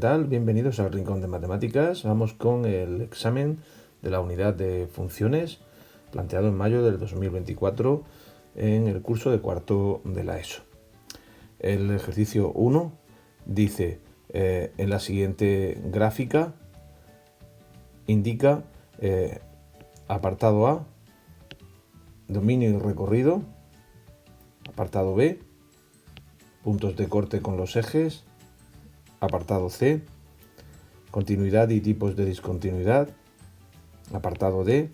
tal? Bienvenidos al Rincón de Matemáticas. Vamos con el examen de la unidad de funciones planteado en mayo del 2024 en el curso de cuarto de la ESO. El ejercicio 1 dice en la siguiente gráfica, indica apartado A, dominio y recorrido, apartado B, puntos de corte con los ejes, apartado C, continuidad y tipos de discontinuidad, apartado D,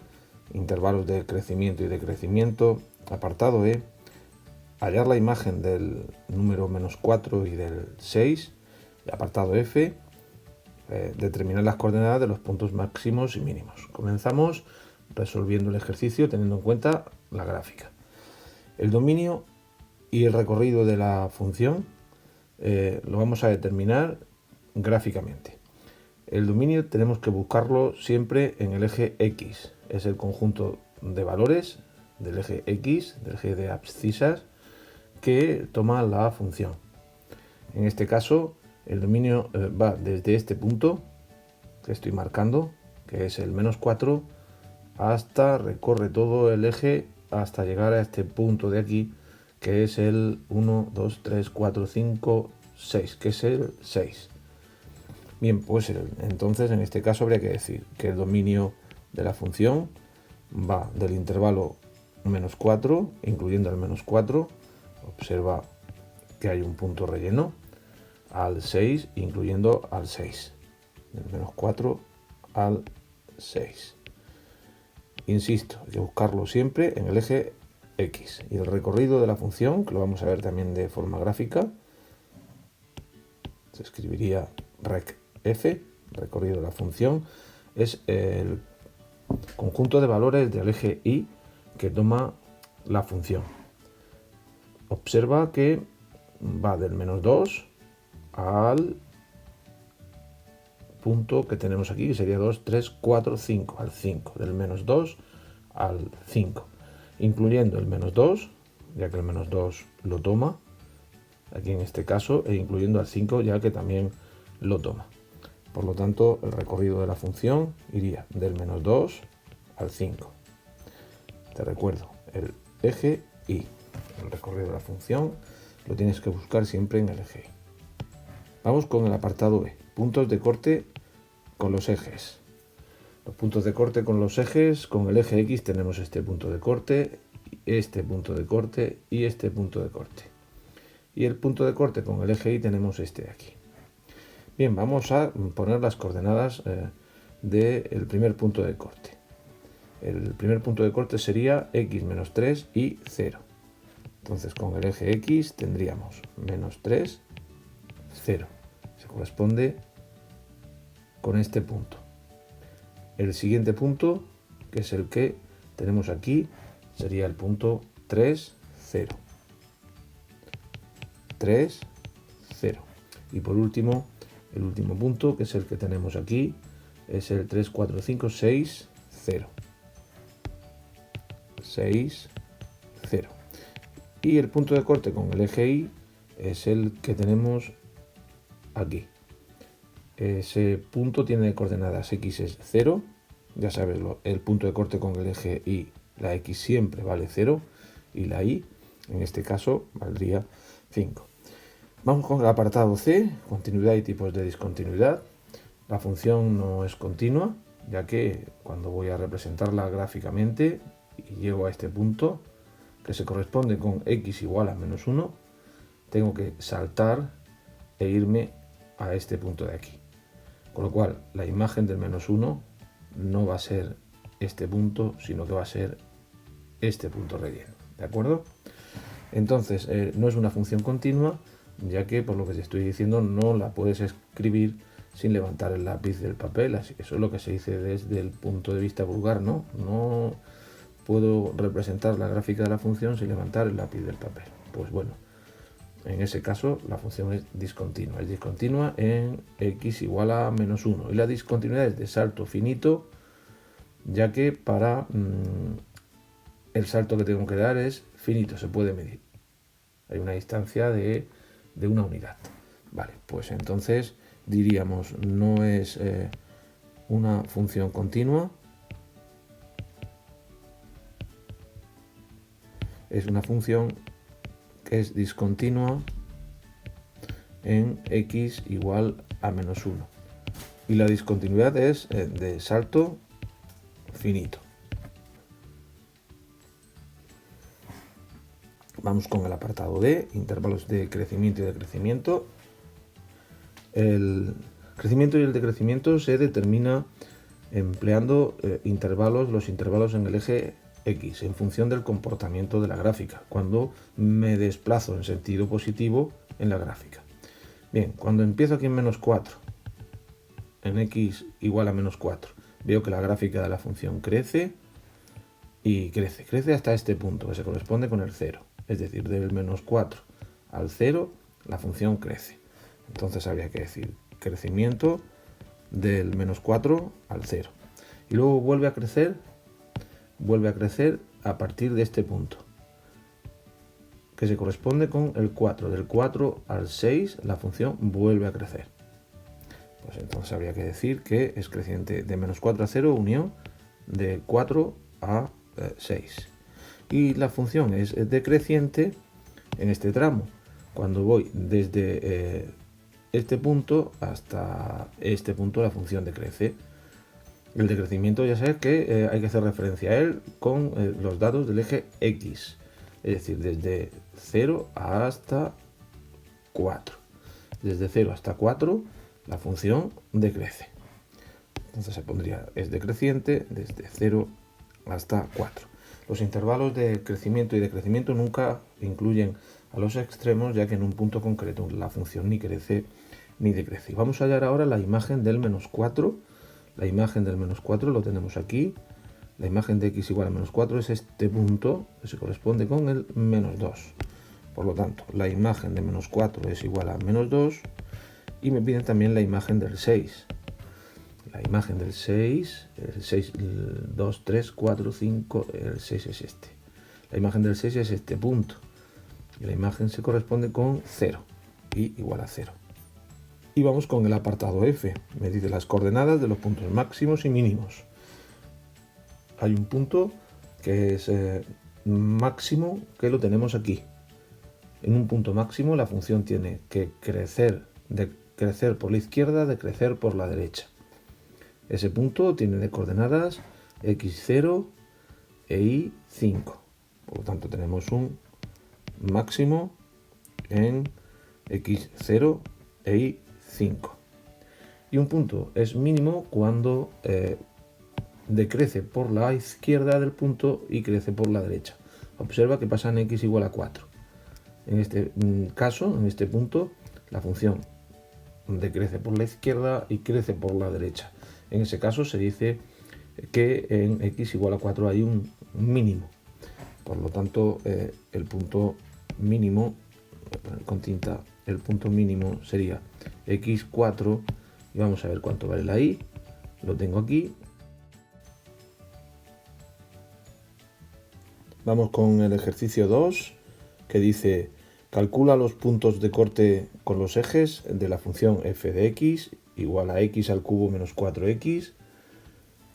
intervalos de crecimiento y decrecimiento, apartado E, hallar la imagen del número -4 y del 6, y apartado F, determinar las coordenadas de los puntos máximos y mínimos. Comenzamos resolviendo el ejercicio teniendo en cuenta la gráfica. El dominio y el recorrido de la función lo vamos a determinar gráficamente. El dominio tenemos que buscarlo siempre en el eje X. Es el conjunto de valores del eje X, del eje de abscisas, que toma la función. En este caso, el dominio va desde este punto que estoy marcando, que es el -4, hasta recorre todo el eje hasta llegar a este punto de aquí, que es el 1, 2, 3, 4, 5, 6, que es el 6. Bien, pues entonces en este caso habría que decir que el dominio de la función va del intervalo -4, incluyendo el -4, observa que hay un punto relleno, al 6, incluyendo al 6, del -4 al 6. Insisto, hay que buscarlo siempre en el eje X. Y el recorrido de la función, que lo vamos a ver también de forma gráfica, se escribiría rec f, recorrido de la función, es el conjunto de valores del eje Y que toma la función. Observa que va del -2 al punto que tenemos aquí, que sería 2, 3, 4, 5, al 5, del -2 al 5, incluyendo el -2, ya que el -2 lo toma, aquí en este caso, e incluyendo al 5, ya que también lo toma. Por lo tanto, el recorrido de la función iría del -2 al 5. Te recuerdo, el eje Y, el recorrido de la función, lo tienes que buscar siempre en el eje Y. Vamos con el apartado B, puntos de corte con los ejes. Los puntos de corte con los ejes, con el eje X tenemos este punto de corte, este punto de corte y este punto de corte. Y el punto de corte con el eje Y tenemos este de aquí. Bien, vamos a poner las coordenadas del primer punto de corte. El primer punto de corte sería x menos 3 y 0. Entonces con el eje X tendríamos -3, 0. Se corresponde con este punto. El siguiente punto, que es el que tenemos aquí, sería el punto 3, 0. 3, 0. Y por último, el último punto, que es el que tenemos aquí, es el 3, 4, 5, 6, 0. 6, 0. Y el punto de corte con el eje Y es el que tenemos aquí. Ese punto tiene coordenadas x es 0. Ya sabes, el punto de corte con el eje Y, la x siempre vale 0 y la y, en este caso, valdría 5. Vamos con el apartado C, continuidad y tipos de discontinuidad. La función no es continua, ya que cuando voy a representarla gráficamente y llego a este punto, que se corresponde con x igual a -1, tengo que saltar e irme a este punto de aquí. Con lo cual, la imagen del -1 no va a ser este punto, sino que va a ser este punto relleno. ¿De acuerdo? Entonces, no es una función continua, ya que, por lo que te estoy diciendo, no la puedes escribir sin levantar el lápiz del papel. Así que eso es lo que se dice desde el punto de vista vulgar, ¿no? No puedo representar la gráfica de la función sin levantar el lápiz del papel. Pues bueno, en ese caso la función es discontinua. Es discontinua en x igual a -1. Y la discontinuidad es de salto finito, ya que para el salto que tengo que dar es finito, se puede medir. Hay una distancia de una unidad. Vale, pues entonces diríamos no es una función continua, es una función que es discontinua en x igual a menos 1. Y la discontinuidad es de salto finito. Vamos con el apartado D, intervalos de crecimiento y decrecimiento. El crecimiento y el decrecimiento se determina empleando los intervalos en el eje X en función del comportamiento de la gráfica, cuando me desplazo en sentido positivo en la gráfica. Bien, cuando empiezo aquí en menos 4, en X igual a menos 4, veo que la gráfica de la función crece y crece hasta este punto, que se corresponde con el 0. Es decir, del menos 4 al 0, la función crece. Entonces habría que decir crecimiento del menos 4 al 0. Y luego vuelve a crecer a partir de este punto, que se corresponde con el 4. Del 4 al 6, la función vuelve a crecer. Pues entonces habría que decir que es creciente de menos 4 a 0, unión de 4 a 6. Y la función es decreciente en este tramo, cuando voy desde este punto hasta este punto, la función decrece. El decrecimiento ya sabes que hay que hacer referencia a él con los datos del eje X, es decir, desde 0 hasta 4. Desde 0 hasta 4 la función decrece. Entonces se pondría es decreciente desde 0 hasta 4. Los intervalos de crecimiento y decrecimiento nunca incluyen a los extremos, ya que en un punto concreto la función ni crece ni decrece. Y vamos a hallar ahora la imagen del menos 4. La imagen del menos 4 lo tenemos aquí. La imagen de x igual a menos 4 es este punto, que se corresponde con el menos 2. Por lo tanto, la imagen de menos 4 es igual a menos 2. Y me piden también la imagen del 6. La imagen del 6, el 6, 2, 3, 4, 5, el 6 es este. La imagen del 6 es este punto. Y la imagen se corresponde con 0 y igual a 0. Y vamos con el apartado F. Me dice las coordenadas de los puntos máximos y mínimos. Hay un punto que es máximo, que lo tenemos aquí. En un punto máximo la función tiene que crecer por la izquierda, decrecer por la derecha. Ese punto tiene de coordenadas x0 e y5. Por lo tanto tenemos un máximo en x0 e y5. Y un punto es mínimo cuando decrece por la izquierda del punto y crece por la derecha. Observa que pasa en x igual a 4. En este caso, en este punto, la función decrece por la izquierda y crece por la derecha. En ese caso se dice que en x igual a 4 hay un mínimo. Por lo tanto, el punto mínimo, voy a poner con tinta, el punto mínimo sería x4 y vamos a ver cuánto vale la y. Lo tengo aquí. Vamos con el ejercicio 2, que dice calcula los puntos de corte con los ejes de la función f de x igual a x al cubo menos 4x.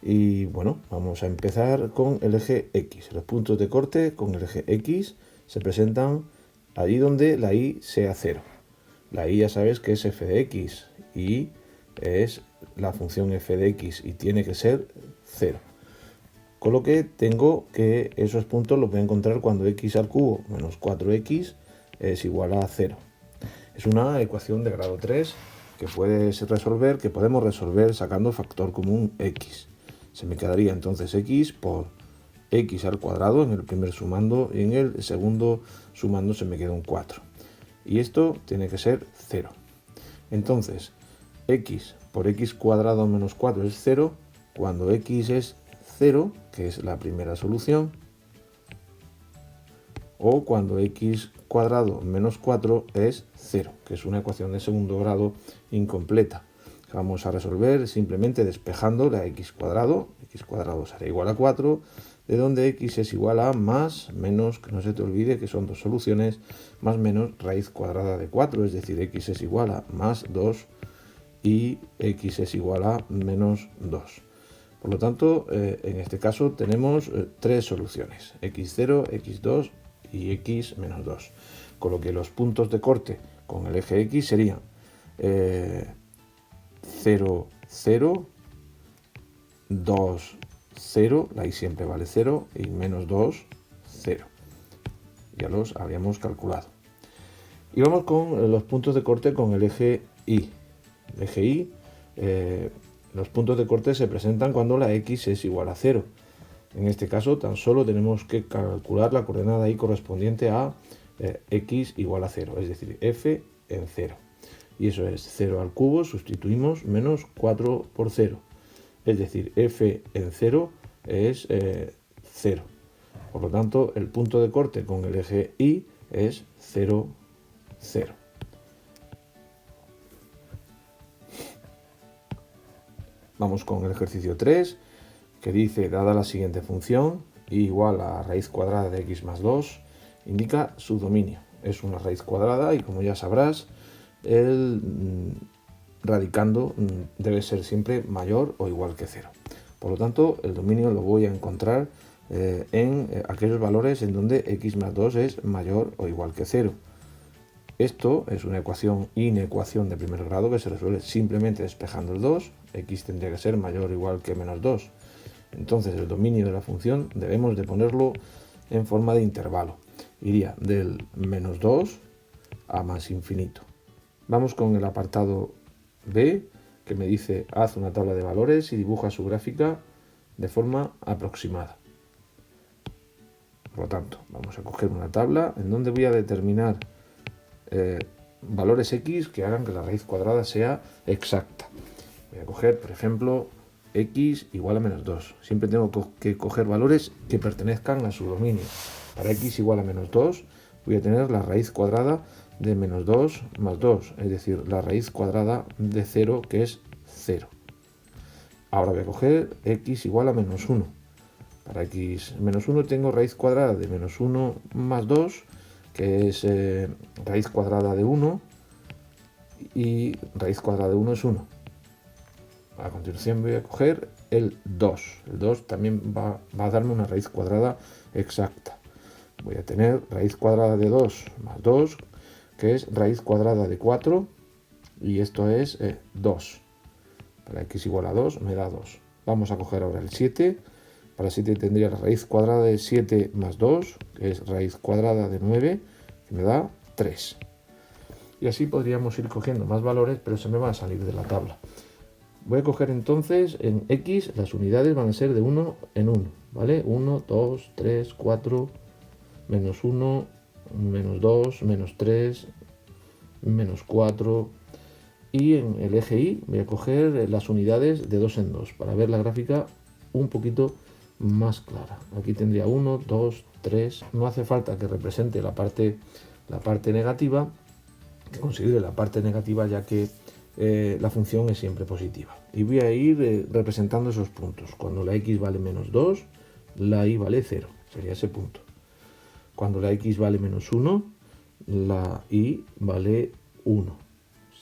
Y bueno, vamos a empezar con el eje x. Los puntos de corte con el eje x se presentan allí donde la y sea 0. La y ya sabes que es f de x y es la función f de x y tiene que ser 0. Con lo que tengo que esos puntos los voy a encontrar cuando x al cubo menos 4x es igual a 0. Es una ecuación de grado 3 que podemos resolver sacando factor común x. Se me quedaría entonces x por x al cuadrado en el primer sumando y en el segundo sumando se me queda un 4. Y esto tiene que ser 0. Entonces, x por x cuadrado menos 4 es 0 cuando x es 0, que es la primera solución, o cuando x cuadrado menos 4 es 0, que es una ecuación de segundo grado incompleta. Vamos a resolver simplemente despejando la x cuadrado será igual a 4, de donde x es igual a más menos, que no se te olvide que son dos soluciones, más menos raíz cuadrada de 4, es decir, x es igual a más 2 y x es igual a menos 2. Por lo tanto, en este caso tenemos tres soluciones, x0, x2 y x menos 2. Con lo que los puntos de corte con el eje x serían 0, 0, 2, 0, la y siempre vale 0, y menos 2, 0. Ya los habíamos calculado. Y vamos con los puntos de corte con el eje y. El eje y, los puntos de corte se presentan cuando la x es igual a 0. En este caso tan solo tenemos que calcular la coordenada y correspondiente a x igual a 0, es decir, f en 0. Y eso es 0 al cubo, sustituimos menos 4 por 0. Es decir, f en 0 es 0. Por lo tanto, el punto de corte con el eje y es 0, 0. Vamos con el ejercicio 3, que dice, dada la siguiente función, y igual a raíz cuadrada de x más 2, indica su dominio. Es una raíz cuadrada y, como ya sabrás, el radicando debe ser siempre mayor o igual que 0. Por lo tanto, el dominio lo voy a encontrar en aquellos valores en donde x más 2 es mayor o igual que 0. Esto es una inecuación de primer grado que se resuelve simplemente despejando el 2. X tendría que ser mayor o igual que menos 2. Entonces el dominio de la función debemos de ponerlo en forma de intervalo. Iría del menos 2 a más infinito. Vamos con el apartado B, que me dice haz una tabla de valores y dibuja su gráfica de forma aproximada. Por lo tanto, vamos a coger una tabla en donde voy a determinar valores x que hagan que la raíz cuadrada sea exacta. Voy a coger, por ejemplo, x igual a menos 2. Siempre tengo que coger valores que pertenezcan a su dominio. Para x igual a menos 2 voy a tener la raíz cuadrada de menos 2 más 2, es decir, la raíz cuadrada de 0, que es 0. Ahora voy a coger x igual a menos 1. Para x menos 1 tengo raíz cuadrada de menos 1 más 2, que es raíz cuadrada de 1, y raíz cuadrada de 1 es 1. A continuación voy a coger el 2. El 2 también va a darme una raíz cuadrada exacta. Voy a tener raíz cuadrada de 2 más 2, que es raíz cuadrada de 4, y esto es 2. Para x igual a 2 me da 2. Vamos a coger ahora el 7. Para 7 tendría la raíz cuadrada de 7 más 2, que es raíz cuadrada de 9, que me da 3. Y así podríamos ir cogiendo más valores, pero se me va a salir de la tabla. Voy a coger entonces en x, las unidades van a ser de 1 en 1, ¿vale? 1, 2, 3, 4, menos 1, menos 2, menos 3, menos 4. Y en el eje y voy a coger las unidades de 2 en 2 para ver la gráfica un poquito más clara. Aquí tendría 1, 2, 3. No hace falta que represente la parte negativa, que considere la parte negativa, ya que la función es siempre positiva. Y voy a ir representando esos puntos. Cuando la x vale menos 2, la y vale 0. Sería ese punto. Cuando la x vale menos 1, la y vale 1.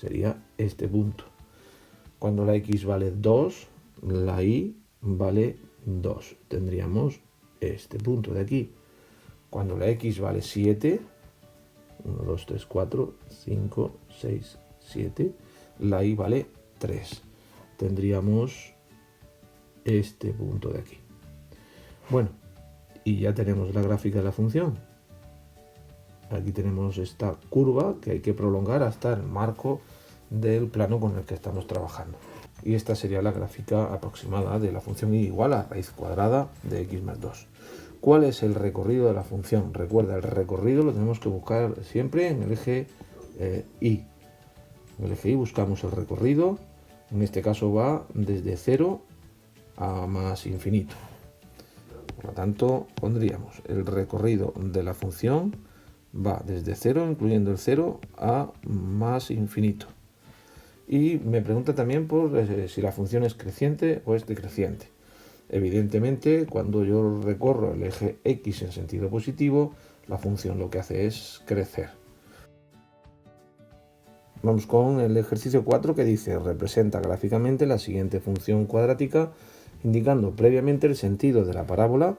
Sería este punto. Cuando la x vale 2, la y vale 2. Tendríamos este punto de aquí. Cuando la x vale 7, 1, 2, 3, 4, 5, 6, 7, la y vale 3. Tendríamos este punto de aquí. Bueno, y ya tenemos la gráfica de la función. Aquí tenemos esta curva que hay que prolongar hasta el marco del plano con el que estamos trabajando. Y esta sería la gráfica aproximada de la función y igual a raíz cuadrada de x más 2. ¿Cuál es el recorrido de la función? Recuerda, el recorrido lo tenemos que buscar siempre en el eje y. En el eje y buscamos el recorrido. En este caso va desde 0 a más infinito. Por lo tanto, pondríamos el recorrido de la función va desde 0, incluyendo el 0, a más infinito. Y me pregunta también por si la función es creciente o es decreciente. Evidentemente, cuando yo recorro el eje x en sentido positivo, la función lo que hace es crecer. Vamos con el ejercicio 4 que dice: representa gráficamente la siguiente función cuadrática indicando previamente el sentido de la parábola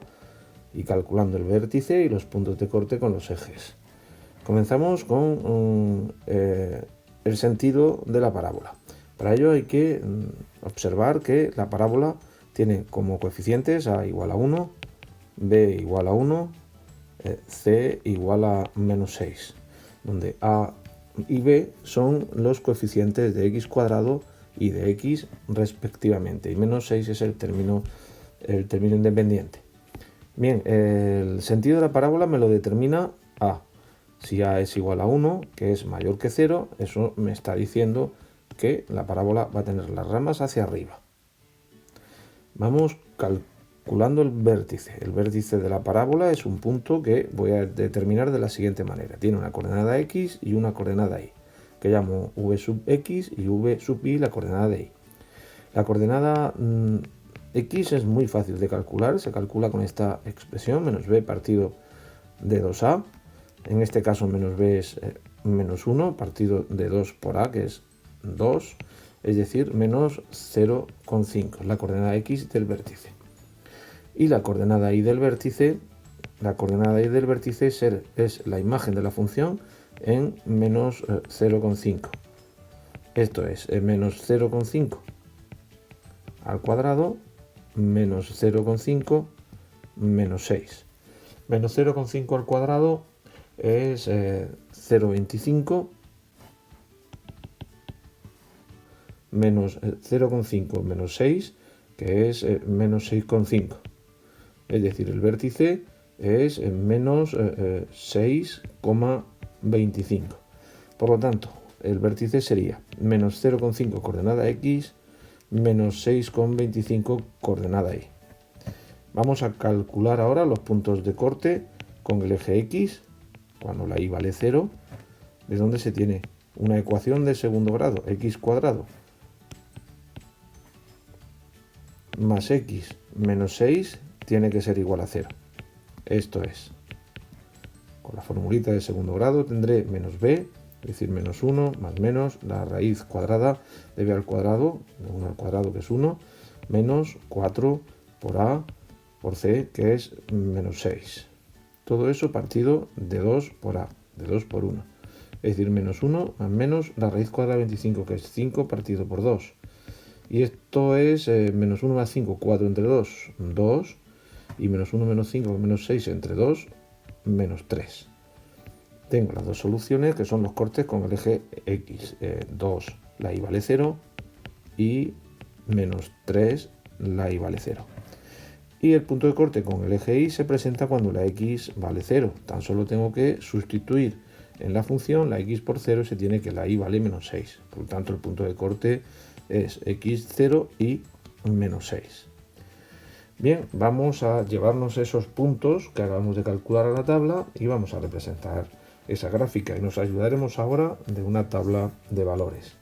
y calculando el vértice y los puntos de corte con los ejes. Comenzamos con el sentido de la parábola. Para ello hay que observar que la parábola tiene como coeficientes a igual a 1, b igual a 1, c igual a menos 6, donde a y b son los coeficientes de x cuadrado y de x respectivamente, y menos 6 es el término independiente. Bien, el sentido de la parábola me lo determina a. Si a es igual a 1, que es mayor que 0, eso me está diciendo que la parábola va a tener las ramas hacia arriba. Vamos calculando el vértice. El vértice de la parábola es un punto que voy a determinar de la siguiente manera. Tiene una coordenada x y una coordenada y, que llamo v sub x y v sub y la coordenada de y. La coordenada x es muy fácil de calcular, se calcula con esta expresión, menos b partido de 2a. En este caso menos b es menos 1 partido de 2 por a, que es 2, es decir, menos 0,5, la coordenada x del vértice. Y la coordenada y del vértice, es la imagen de la función en menos 0,5. Esto es menos 0,5 al cuadrado menos 0,5 menos 6. Menos 0,5 al cuadrado es 0,25 menos 0,5 menos 6, que es menos 6,5. Es decir, el vértice es menos 6,25. Por lo tanto, el vértice sería menos 0,5 coordenada x menos 6,25 coordenada y. Vamos a calcular ahora los puntos de corte con el eje x, cuando la y vale 0, de donde se tiene una ecuación de segundo grado, x cuadrado más x menos 6 tiene que ser igual a 0. Esto es, con la formulita de segundo grado tendré menos b, es decir, menos 1 más menos la raíz cuadrada de b al cuadrado, de 1 al cuadrado que es 1, menos 4 por a por c, que es menos 6. Todo eso partido de 2 por a, de 2 por 1. Es decir, menos 1 más menos la raíz cuadrada de 25, que es 5 partido por 2. Y esto es menos 1 más 5, 4 entre 2, 2. Y menos 1 menos 5 menos 6 entre 2, menos 3. Tengo las dos soluciones, que son los cortes con el eje x. 2, la y vale 0, y menos 3, la y vale 0. Y el punto de corte con el eje y se presenta cuando la x vale 0. Tan solo tengo que sustituir en la función la x por 0, se tiene que la y vale menos 6. Por lo tanto, el punto de corte es x0 y menos 6. Bien, vamos a llevarnos esos puntos que acabamos de calcular a la tabla y vamos a representar esa gráfica, y nos ayudaremos ahora de una tabla de valores.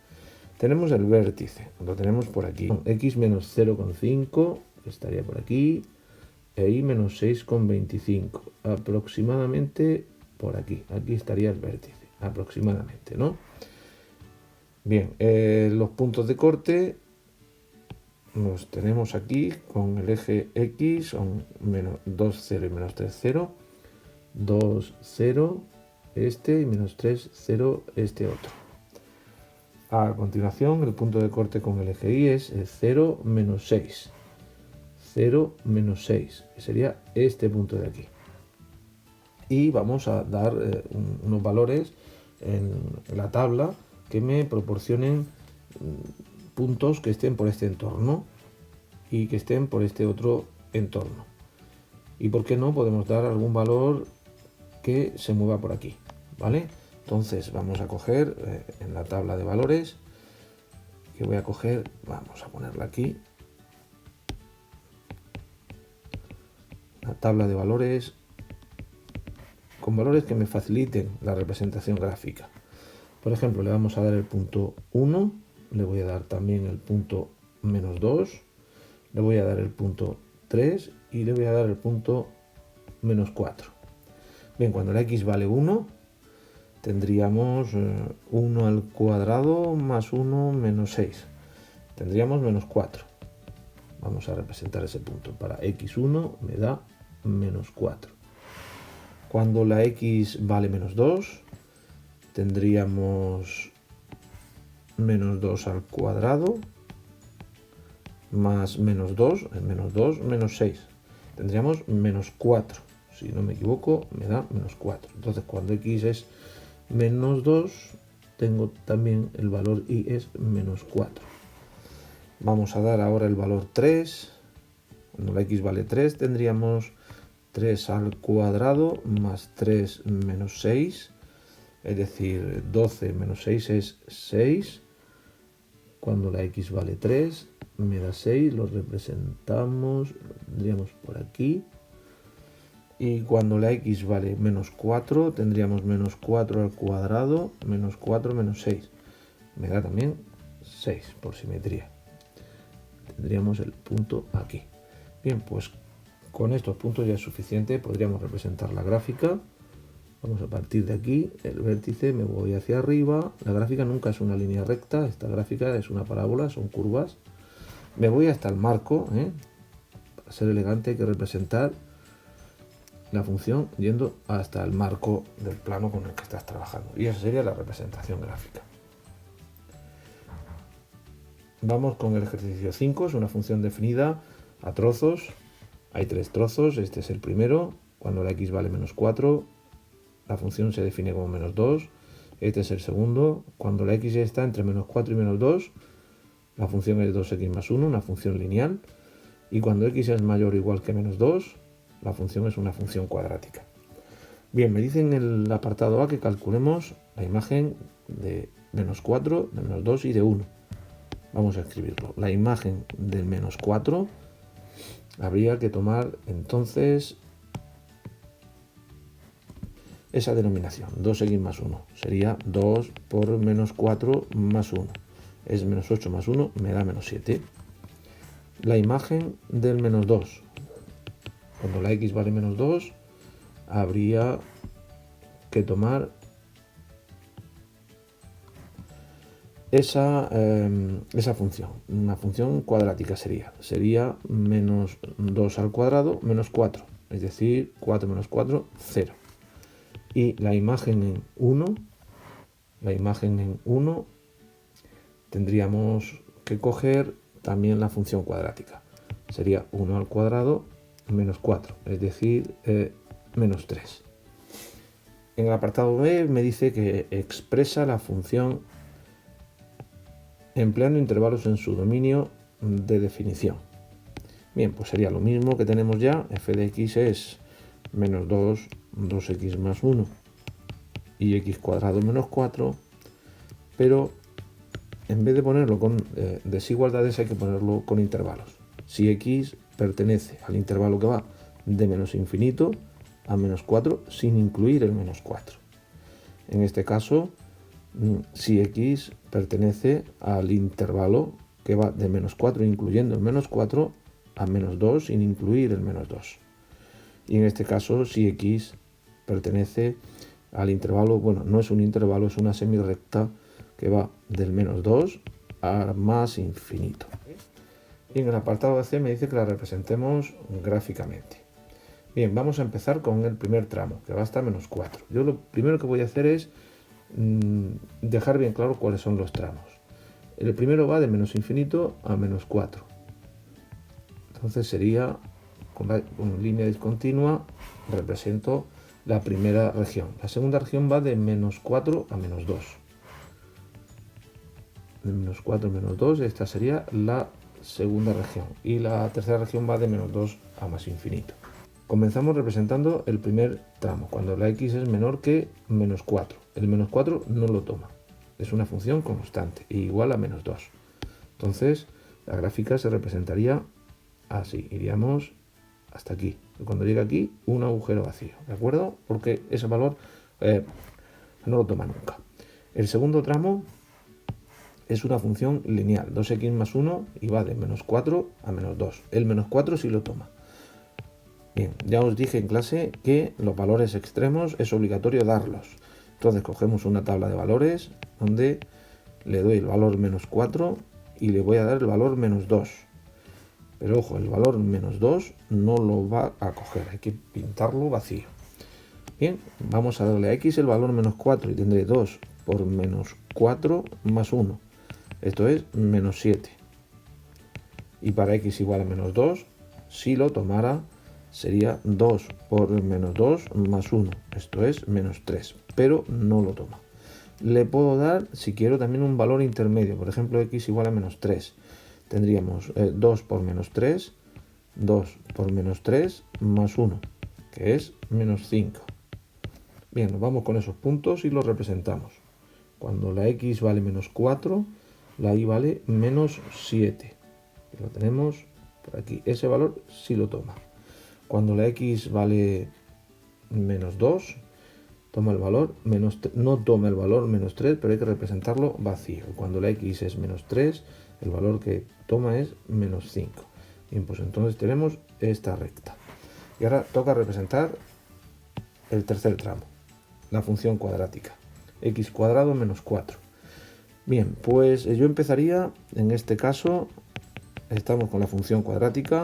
Tenemos el vértice, lo tenemos por aquí, x menos 0,5, estaría por aquí, e y menos 6,25, aproximadamente por aquí estaría el vértice, aproximadamente, ¿no? Bien, los puntos de corte los tenemos aquí con el eje x, son menos 2, 0 y menos 3, 0, 2, 0, este, y menos 3, 0, este otro. A continuación, el punto de corte con el eje y es 0, menos 6. 0, menos 6, que sería este punto de aquí. Y vamos a dar unos valores en la tabla que me proporcionen puntos que estén por este entorno y que estén por este otro entorno. Y por qué no, podemos dar algún valor que se mueva por aquí, ¿vale? Entonces vamos a coger en la tabla de valores, que voy a coger, vamos a ponerla aquí, la tabla de valores con valores que me faciliten la representación gráfica. Por ejemplo, le vamos a dar el punto 1, le voy a dar también el punto menos 2, le voy a dar el punto 3 y le voy a dar el punto menos 4. Bien, cuando la x vale 1, tendríamos 1 al cuadrado más 1 menos 6. Tendríamos menos 4. Vamos a representar ese punto. Para x1 me da menos 4. Cuando la x vale menos 2, tendríamos menos 2 al cuadrado más menos 2, menos 6. Tendríamos menos 4. Si no me equivoco, me da menos 4. Entonces, cuando x es menos 2, tengo también el valor y es menos 4. Vamos a dar ahora el valor 3. Cuando la x vale 3, tendríamos 3 al cuadrado más 3 menos 6. Es decir, 12 menos 6 es 6. Cuando la x vale 3, me da 6. Lo representamos, lo tendríamos por aquí. Y cuando la x vale menos 4, tendríamos menos 4 al cuadrado, menos 4 menos 6. Me da también 6 por simetría. Tendríamos el punto aquí. Bien, pues con estos puntos ya es suficiente. Podríamos representar la gráfica. Vamos a partir de aquí, el vértice, me voy hacia arriba. La gráfica nunca es una línea recta. Esta gráfica es una parábola, son curvas. Me voy hasta el marco. Para ser elegante hay que representar la función yendo hasta el marco del plano con el que estás trabajando. Y esa sería la representación gráfica. Vamos con el ejercicio 5. Es una función definida a trozos. Hay 3 trozos. Este es el primero. Cuando la x vale menos 4, la función se define como menos 2. Este es el segundo. Cuando la x está entre menos 4 y menos 2, la función es 2x más 1, una función lineal. Y cuando x es mayor o igual que menos 2, la función es una función cuadrática. Bien, me dicen en el apartado A que calculemos la imagen de menos 4, de menos 2 y de 1. Vamos a escribirlo. La imagen del menos 4 habría que tomar entonces esa denominación, 2x más 1. Sería 2 por menos 4 más 1. Es menos 8 más 1, me da menos 7. La imagen del menos 2. Cuando la x vale menos 2, habría que tomar esa función. Una función cuadrática sería menos 2 al cuadrado menos 4. Es decir, 4 menos 4, 0. Y la imagen en 1, tendríamos que coger también la función cuadrática. Sería 1 al cuadrado menos 4, es decir, menos 3. En el apartado B me dice que expresa la función empleando intervalos en su dominio de definición. Bien, pues sería lo mismo que tenemos ya. F de x es menos 2, 2x más 1 y x cuadrado menos 4, pero en vez de ponerlo con desigualdades hay que ponerlo con intervalos. Si x pertenece al intervalo que va de menos infinito a menos 4 sin incluir el menos 4. En este caso, si x pertenece al intervalo que va de menos 4 incluyendo el menos 4 a menos 2 sin incluir el menos 2. Y en este caso, si x pertenece al intervalo, bueno, no es un intervalo, es una semirrecta que va del menos 2 a más infinito. Y en el apartado C me dice que la representemos gráficamente. Bien, vamos a empezar con el primer tramo, que va hasta menos 4. Yo lo primero que voy a hacer es dejar bien claro cuáles son los tramos. El primero va de menos infinito a menos 4. Entonces sería, con línea discontinua, represento la primera región. La segunda región va de menos 4 a menos 2. De menos 4 a menos 2, esta sería la segunda región. Y la tercera región va de menos 2 a más infinito. Comenzamos representando el primer tramo, cuando la x es menor que menos 4. El menos 4 no lo toma. Es una función constante, igual a menos 2. Entonces, la gráfica se representaría así. Iríamos hasta aquí. Cuando llegue aquí, un agujero vacío. ¿De acuerdo? Porque ese valor no lo toma nunca. El segundo tramo es una función lineal, 2x más 1, y va de menos 4 a menos 2. El menos 4 sí lo toma. Bien, ya os dije en clase que los valores extremos es obligatorio darlos. Entonces cogemos una tabla de valores donde le doy el valor menos 4 y le voy a dar el valor menos 2. Pero ojo, el valor menos 2 no lo va a coger, hay que pintarlo vacío. Bien, vamos a darle a x el valor menos 4 y tendré 2 por menos 4 más 1. Esto es menos 7. Y para x igual a menos 2, si lo tomara, sería 2 por menos 2 más 1. Esto es menos 3, pero no lo toma. Le puedo dar, si quiero, también un valor intermedio. Por ejemplo, x igual a menos 3. Tendríamos 2 por menos 3, 2 por menos 3 más 1, que es menos 5. Bien, nos vamos con esos puntos y los representamos. Cuando la x vale menos 4, la y vale menos 7. Y lo tenemos por aquí. Ese valor sí lo toma. Cuando la x vale menos 2, toma el valor menos 3, no toma el valor menos 3, pero hay que representarlo vacío. Cuando la x es menos 3, el valor que toma es menos 5. Bien, pues entonces tenemos esta recta. Y ahora toca representar el tercer tramo, la función cuadrática. X cuadrado menos 4. Bien, pues yo empezaría, en este caso, estamos con la función cuadrática.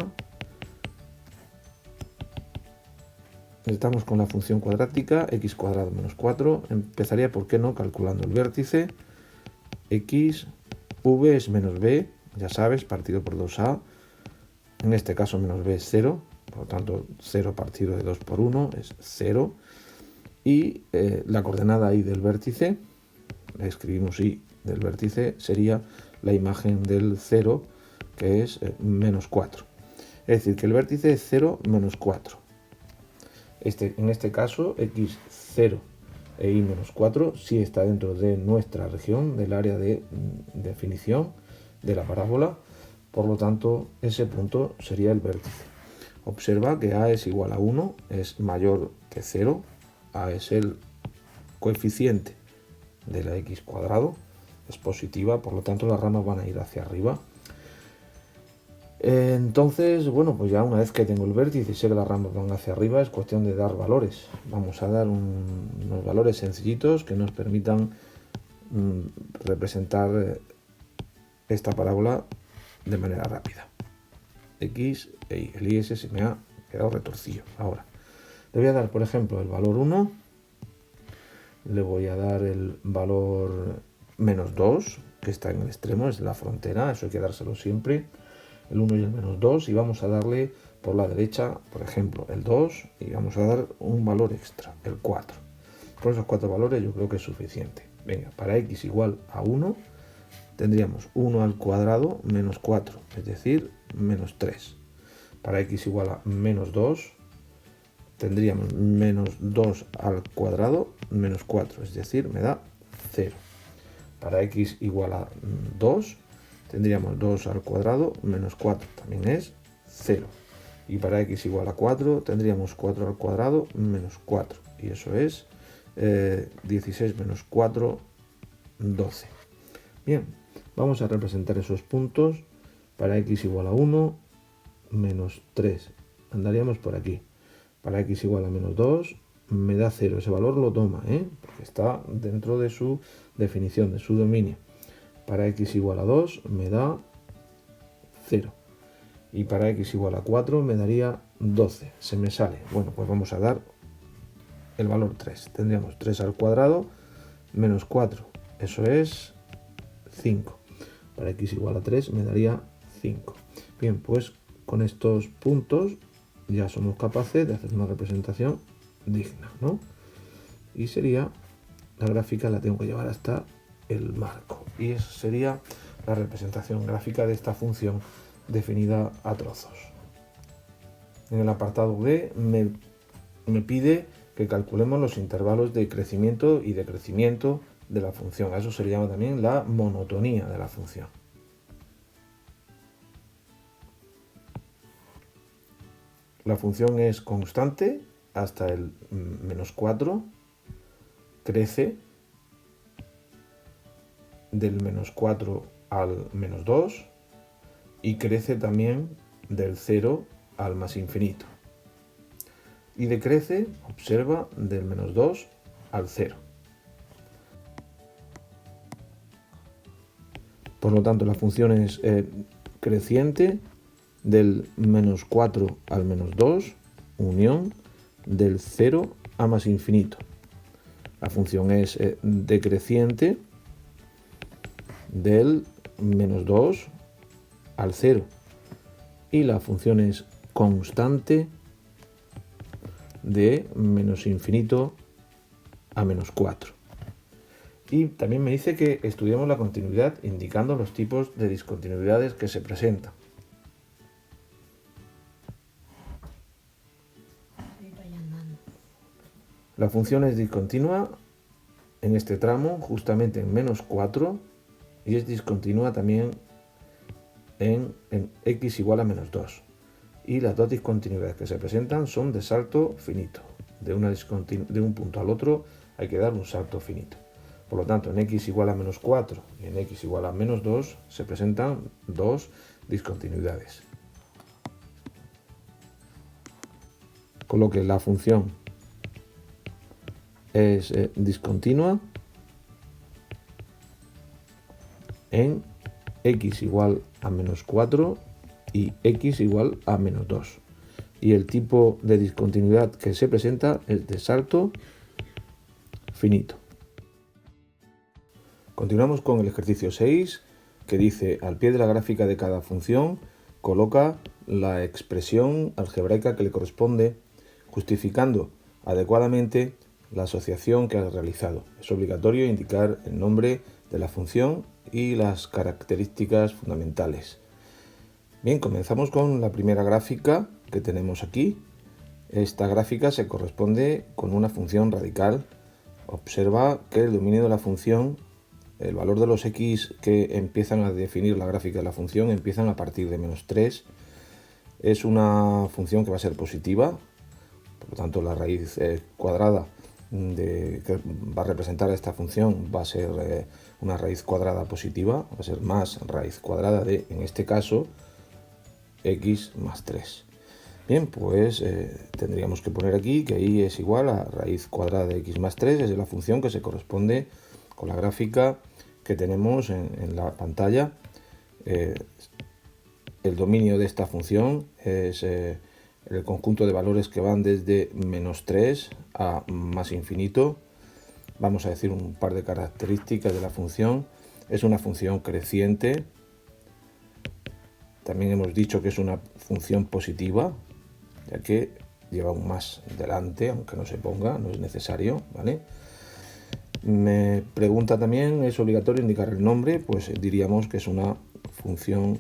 Estamos con la función cuadrática, x cuadrado menos 4. Empezaría, ¿por qué no?, calculando el vértice. X, v es menos b, ya sabes, partido por 2a. En este caso menos b es 0, por lo tanto 0 partido de 2 por 1 es 0. Y la coordenada y del vértice, la escribimos y del vértice, sería la imagen del 0, que es menos 4. Es decir, que el vértice es 0 menos 4. En este caso, x0 e y menos 4 sí está dentro de nuestra región, del área de definición de la parábola. Por lo tanto, ese punto sería el vértice. Observa que a es igual a 1, es mayor que 0. A es el coeficiente de la x cuadrado, es positiva, por lo tanto las ramas van a ir hacia arriba. Entonces, bueno, pues ya una vez que tengo el vértice y sé que las ramas van hacia arriba, es cuestión de dar valores. Vamos a dar unos valores sencillitos que nos permitan representar esta parábola de manera rápida. X e y. El y se me ha quedado retorcido. Ahora, le voy a dar, por ejemplo, el valor 1. Le voy a dar el valor menos 2, que está en el extremo, es la frontera, eso hay que dárselo siempre. El 1 y el menos 2, y vamos a darle por la derecha, por ejemplo, el 2, y vamos a dar un valor extra, el 4. Con esos 4 valores yo creo que es suficiente. Venga, para x igual a 1, tendríamos 1 al cuadrado menos 4, es decir, menos 3. Para x igual a menos 2, tendríamos menos 2 al cuadrado menos 4, es decir, me da 0. Para x igual a 2, tendríamos 2 al cuadrado menos 4, también es 0. Y para x igual a 4, tendríamos 4 al cuadrado menos 4. Y eso es 16 menos 4, 12. Bien, vamos a representar esos puntos. Para x igual a 1, menos 3. Andaríamos por aquí. Para x igual a menos 2, me da 0. Ese valor lo toma, porque está dentro de su definición, de su dominio. Para x igual a 2 me da 0. Y para x igual a 4 me daría 12. Se me sale. Bueno, pues vamos a dar el valor 3. Tendríamos 3 al cuadrado menos 4. Eso es 5. Para x igual a 3 me daría 5. Bien, pues con estos puntos ya somos capaces de hacer una representación digna, ¿no? Y sería, la gráfica la tengo que llevar hasta el marco. Y esa sería la representación gráfica de esta función definida a trozos. En el apartado B me pide que calculemos los intervalos de crecimiento y decrecimiento de la función. A eso se le llama también la monotonía de la función. La función es constante hasta el menos 4, crece del menos 4 al menos 2 y crece también del 0 al más infinito. Y decrece, observa, del menos 2 al 0. Por lo tanto, la función es creciente del -4 al -2, unión del 0 a más infinito. La función es decreciente del -2 al 0. Y la función es constante de menos infinito a -4. Y también me dice que estudiemos la continuidad indicando los tipos de discontinuidades que se presentan. La función es discontinua en este tramo, justamente en -4, y es discontinua también en x igual a -2. Y las dos discontinuidades que se presentan son de salto finito. De un punto al otro hay que dar un salto finito. Por lo tanto, en x igual a -4 y en x igual a -2 se presentan dos discontinuidades. Con lo que la función es discontinua en x igual a -4 y x igual a -2. Y el tipo de discontinuidad que se presenta es de salto finito. Continuamos con el ejercicio 6, que dice: al pie de la gráfica de cada función, coloca la expresión algebraica que le corresponde, justificando adecuadamente la asociación que has realizado. Es obligatorio indicar el nombre de la función y las características fundamentales. Bien, comenzamos con la primera gráfica que tenemos aquí. Esta gráfica se corresponde con una función radical. Observa que el dominio de la función, el valor de los x que empiezan a definir la gráfica de la función, empiezan a partir de -3. Es una función que va a ser positiva, por lo tanto la raíz cuadrada que va a representar esta función va a ser una raíz cuadrada positiva, va a ser más raíz cuadrada de, en este caso, x más 3. Bien, pues tendríamos que poner aquí que y es igual a raíz cuadrada de x más 3, es la función que se corresponde con la gráfica que tenemos en la pantalla. El dominio de esta función es el conjunto de valores que van desde -3 a más infinito. Vamos a decir un par de características de la función. Es una función creciente. También hemos dicho que es una función positiva, ya que lleva un más delante, aunque no se ponga, no es necesario, ¿vale? Me pregunta también, ¿es obligatorio indicar el nombre? Pues diríamos que es una función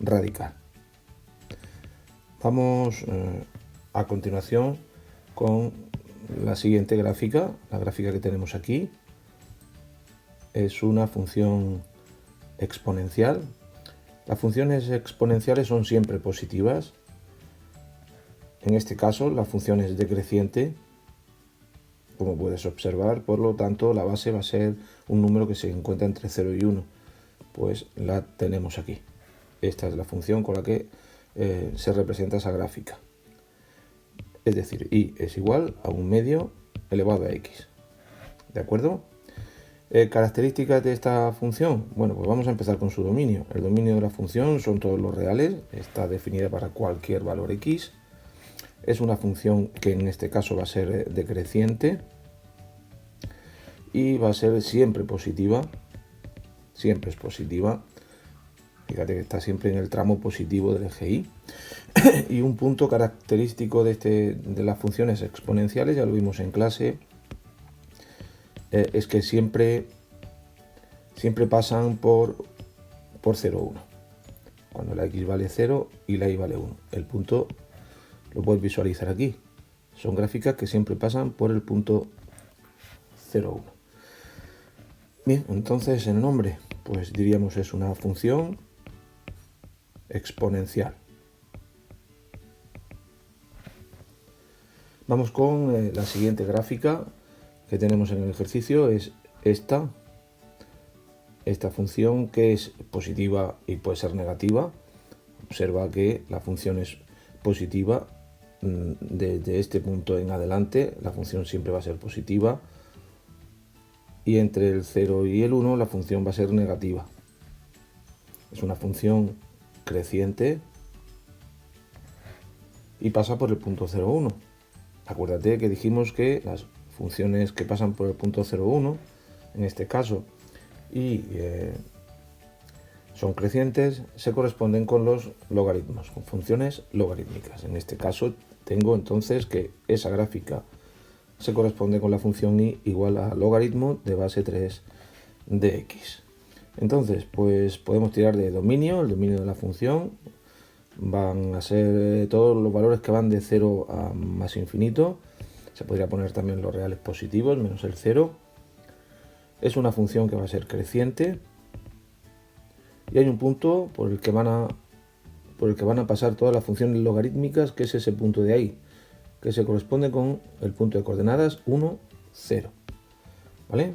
radical. Vamos a continuación con la siguiente gráfica. La gráfica que tenemos aquí es una función exponencial. Las funciones exponenciales son siempre positivas. En este caso, la función es decreciente, como puedes observar, por lo tanto la base va a ser un número que se encuentra entre 0 y 1. Pues la tenemos aquí. Esta es la función con la que se representa esa gráfica. Es decir, y es igual a 1/2 elevado a x. ¿De acuerdo? Características de esta función. Bueno, pues vamos a empezar con su dominio. El dominio de la función son todos los reales. Está definida para cualquier valor x. Es una función que en este caso va a ser decreciente y va a ser siempre positiva. Siempre es positiva. Fíjate que está siempre en el tramo positivo del eje y. Y un punto característico de las funciones exponenciales, ya lo vimos en clase, es que siempre pasan por 0, 1. Cuando la x vale 0 y la y vale 1. El punto lo puedes visualizar aquí. Son gráficas que siempre pasan por el punto 0, 1. Bien, entonces el nombre, pues diríamos es una función exponencial. Vamos con la siguiente gráfica que tenemos en el ejercicio, es esta función que es positiva y puede ser negativa. Observa que la función es positiva. Desde este punto en adelante la función siempre va a ser positiva y entre el 0 y el 1 la función va a ser negativa. Es una función creciente y pasa por el punto 0,1. Acuérdate que dijimos que las funciones que pasan por el punto 0,1, en este caso, y son crecientes, se corresponden con los logaritmos, con funciones logarítmicas. En este caso tengo entonces que esa gráfica se corresponde con la función y igual a logaritmo de base 3 de x. Entonces, pues podemos tirar de dominio, el dominio de la función. Van a ser todos los valores que van de 0 a más infinito. Se podría poner también los reales positivos, menos el 0. Es una función que va a ser creciente. Y hay un punto por el que van a pasar todas las funciones logarítmicas, que es ese punto de ahí, que se corresponde con el punto de coordenadas 1, 0. ¿Vale?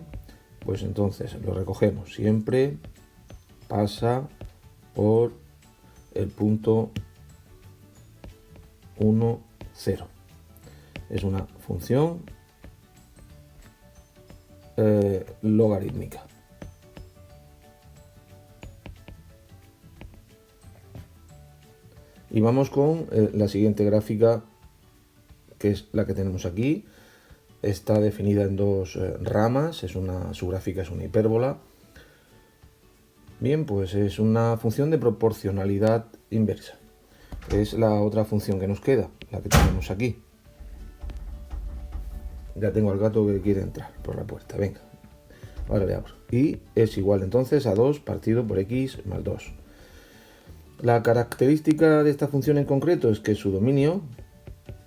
Pues entonces lo recogemos. Siempre pasa por el punto 1, 0. Es una función logarítmica. Y vamos con la siguiente gráfica, que es la que tenemos aquí. Está definida en dos ramas, su gráfica es una hipérbola. Bien, pues es una función de proporcionalidad inversa. Es la otra función que nos queda, la que tenemos aquí. Ya tengo al gato que quiere entrar por la puerta, venga. Ahora le abro. Y es igual entonces a 2 partido por x más 2. La característica de esta función en concreto es que su dominio,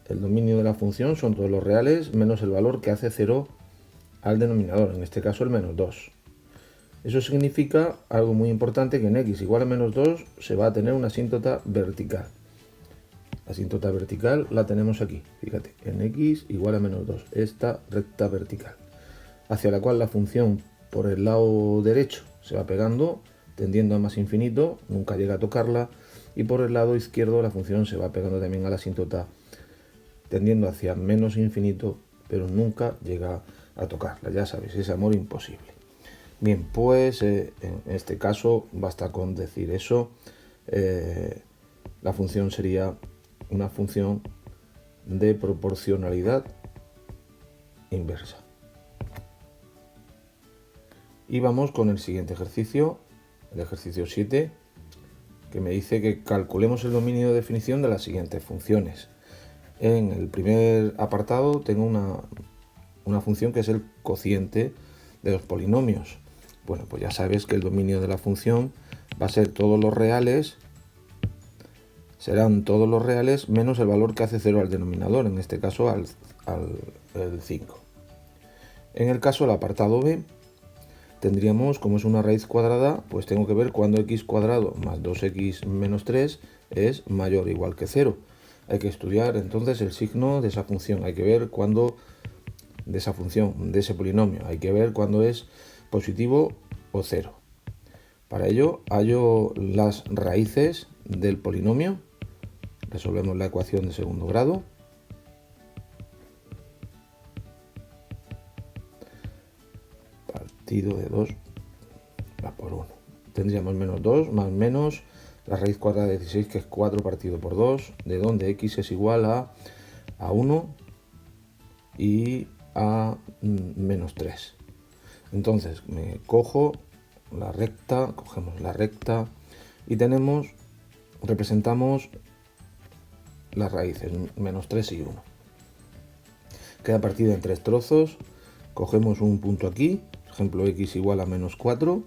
el dominio de la función, son todos los reales menos el valor que hace 0 al denominador, en este caso el menos 2. Eso significa algo muy importante, que en x igual a menos 2 se va a tener una asíntota vertical. La asíntota vertical la tenemos aquí, fíjate, en x igual a menos 2, esta recta vertical, hacia la cual la función por el lado derecho se va pegando, tendiendo a más infinito, nunca llega a tocarla, y por el lado izquierdo la función se va pegando también a la asíntota, tendiendo hacia menos infinito, pero nunca llega a tocarla. Ya sabéis, ese amor imposible. Bien, pues en este caso basta con decir eso. La función sería una función de proporcionalidad inversa. Y vamos con el siguiente ejercicio, el ejercicio 7, que me dice que calculemos el dominio de definición de las siguientes funciones. En el primer apartado tengo una función que es el cociente de los polinomios. Bueno, pues ya sabes que el dominio de la función va a ser todos los reales, serán todos los reales menos el valor que hace 0 al denominador, en este caso al 5. En el caso del apartado B, tendríamos, como es una raíz cuadrada, pues tengo que ver cuándo x cuadrado más 2x menos 3 es mayor o igual que 0. Hay que estudiar entonces el signo de esa función, hay que ver cuándo, de esa función, de ese polinomio, hay que ver cuándo es positivo o 0. Para ello hallo las raíces del polinomio, resolvemos la ecuación de segundo grado. Partido de 2 va por 1. Tendríamos menos 2 más menos la raíz cuadrada de 16, que es 4 partido por 2, de donde x es igual a 1 y a menos 3. Entonces me cojo la recta, cogemos la recta y representamos las raíces, menos 3 y 1. Queda partida en 3 trozos, cogemos un punto aquí, por ejemplo x igual a menos 4,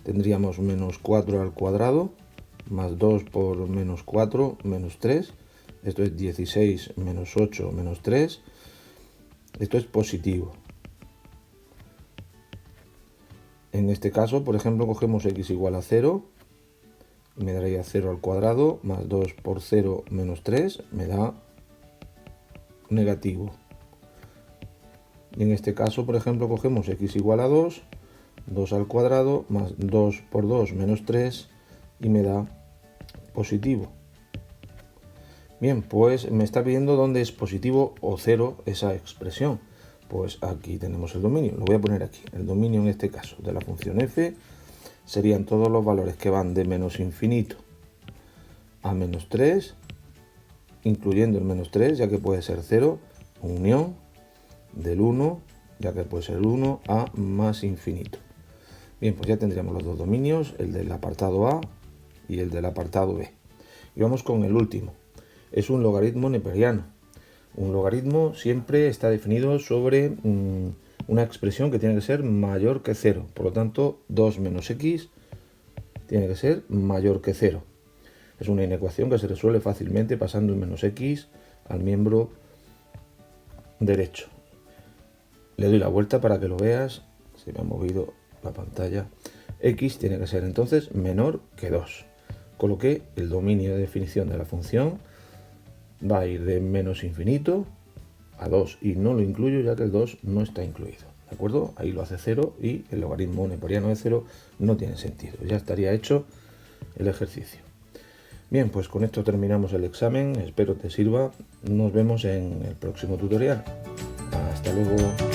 tendríamos menos 4 al cuadrado, más 2 por menos 4, menos 3, esto es 16 menos 8 menos 3, esto es positivo. En este caso, por ejemplo, cogemos x igual a 0, me daría 0 al cuadrado, más 2 por 0 menos 3, me da negativo. Y en este caso, por ejemplo, cogemos x igual a 2, 2 al cuadrado, más 2 por 2 menos 3, y me da positivo. Bien, pues me está pidiendo dónde es positivo o 0 esa expresión. Pues aquí tenemos el dominio, lo voy a poner aquí. El dominio en este caso de la función f serían todos los valores que van de menos infinito a menos 3, incluyendo el menos 3, ya que puede ser 0, unión del 1, ya que puede ser 1, a más infinito. Bien, pues ya tendríamos los dos dominios, el del apartado A y el del apartado B. Y vamos con el último. Es un logaritmo neperiano. Un logaritmo siempre está definido sobre una expresión que tiene que ser mayor que 0. Por lo tanto, 2 menos x tiene que ser mayor que 0. Es una inecuación que se resuelve fácilmente pasando el menos x al miembro derecho. Le doy la vuelta para que lo veas. Se me ha movido la pantalla. X tiene que ser entonces menor que 2. Con lo que el dominio de definición de la función va a ir de menos infinito a 2. Y no lo incluyo ya que el 2 no está incluido. ¿De acuerdo? Ahí lo hace 0 y el logaritmo neperiano de 0 no tiene sentido. Ya estaría hecho el ejercicio. Bien, pues con esto terminamos el examen. Espero te sirva. Nos vemos en el próximo tutorial. Hasta luego.